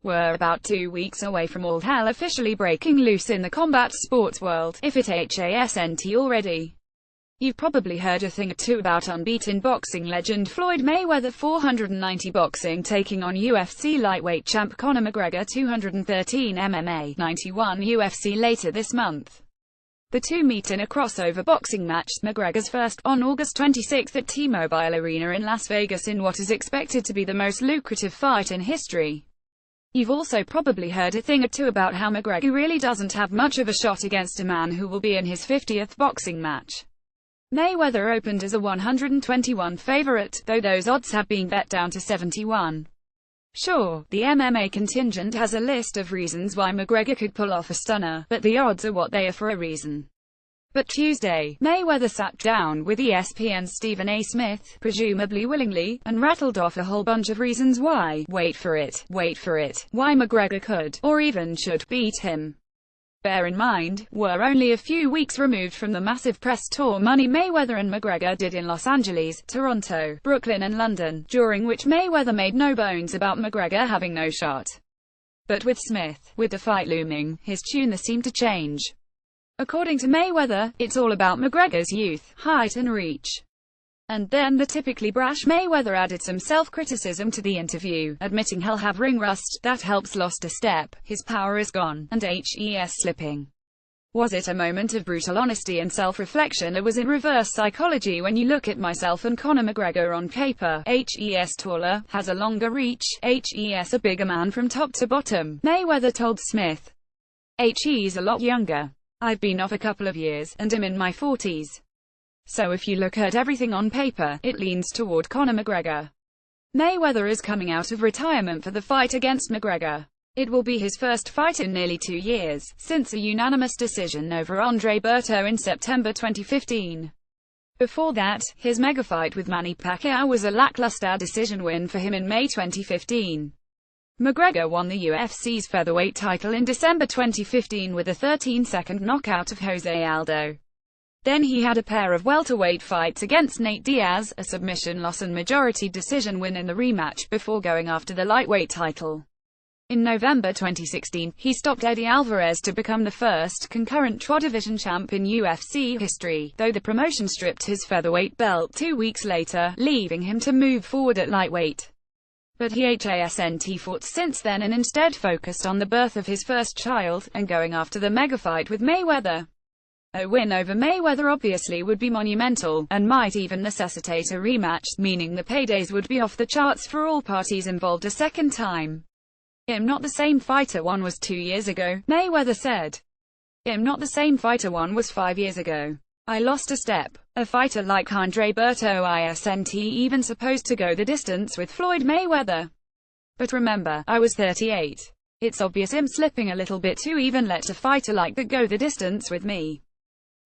We're about 2 weeks away from all hell officially breaking loose in the combat sports world, if it hasn't already. You've probably heard a thing or two about unbeaten boxing legend Floyd Mayweather 490 boxing taking on UFC lightweight champ Conor McGregor 213 MMA 91 UFC later this month. The two meet in a crossover boxing match, McGregor's first, on August 26 at T-Mobile Arena in Las Vegas in what is expected to be the most lucrative fight in history. You've also probably heard a thing or two about how McGregor really doesn't have much of a shot against a man who will be in his 50th boxing match. Mayweather opened as a 121 favorite, though those odds have been bet down to 71. Sure, the MMA contingent has a list of reasons why McGregor could pull off a stunner, but the odds are what they are for a reason. But Tuesday, Mayweather sat down with ESPN's Stephen A. Smith, presumably willingly, and rattled off a whole bunch of reasons why, wait for it, why McGregor could, or even should, beat him. Bear in mind, we're only a few weeks removed from the massive press tour Money Mayweather and McGregor did in Los Angeles, Toronto, Brooklyn and London, during which Mayweather made no bones about McGregor having no shot. But with Smith, with the fight looming, his tune seemed to change. According to Mayweather, it's all about McGregor's youth, height and reach. And then the typically brash Mayweather added some self-criticism to the interview, admitting he'll have ring rust, that helps lost a step, his power is gone, and HES slipping. Was it a moment of brutal honesty and self-reflection, or was it reverse psychology? When you look at myself and Conor McGregor on paper, HES taller, has a longer reach, HES a bigger man from top to bottom, Mayweather told Smith. HE's a lot younger. I've been off a couple of years, and am in my 40s. So if you look at everything on paper, it leans toward Conor McGregor. Mayweather is coming out of retirement for the fight against McGregor. It will be his first fight in nearly 2 years, since a unanimous decision over Andre Berto in September 2015. Before that, his mega fight with Manny Pacquiao was a lackluster decision win for him in May 2015. McGregor won the UFC's featherweight title in December 2015 with a 13-second knockout of Jose Aldo. Then he had a pair of welterweight fights against Nate Diaz, a submission loss and majority decision win in the rematch, before going after the lightweight title. In November 2016, he stopped Eddie Alvarez to become the first concurrent TRO division champ in UFC history, though the promotion stripped his featherweight belt 2 weeks later, leaving him to move forward at lightweight. But he hasn't fought since then and instead focused on the birth of his first child, and going after the mega fight with Mayweather. A win over Mayweather obviously would be monumental, and might even necessitate a rematch, meaning the paydays would be off the charts for all parties involved a second time. I'm not the same fighter one was 2 years ago, Mayweather said. I'm not the same fighter one was 5 years ago. I lost a step. A fighter like Andre Berto isn't even supposed to go the distance with Floyd Mayweather. But remember, I was 38. It's obvious I'm slipping a little bit to even let a fighter like that go the distance with me.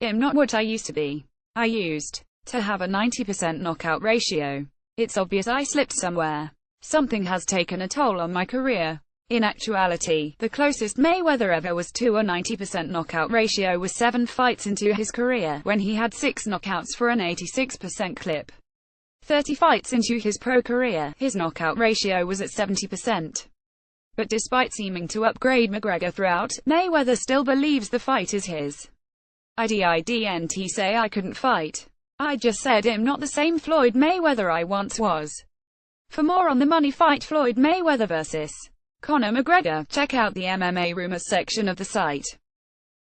I'm not what I used to be. I used to have a 90% knockout ratio. It's obvious I slipped somewhere. Something has taken a toll on my career. In actuality, the closest Mayweather ever was to a 90% knockout ratio was 7 fights into his career, when he had 6 knockouts for an 86% clip. 30 fights into his pro career, his knockout ratio was at 70%. But despite seeming to upgrade McGregor throughout, Mayweather still believes the fight is his. I didn't say I couldn't fight. I just said I'm not the same Floyd Mayweather I once was. For more on the money fight Floyd Mayweather vs. Conor McGregor, check out the MMA Rumors section of the site.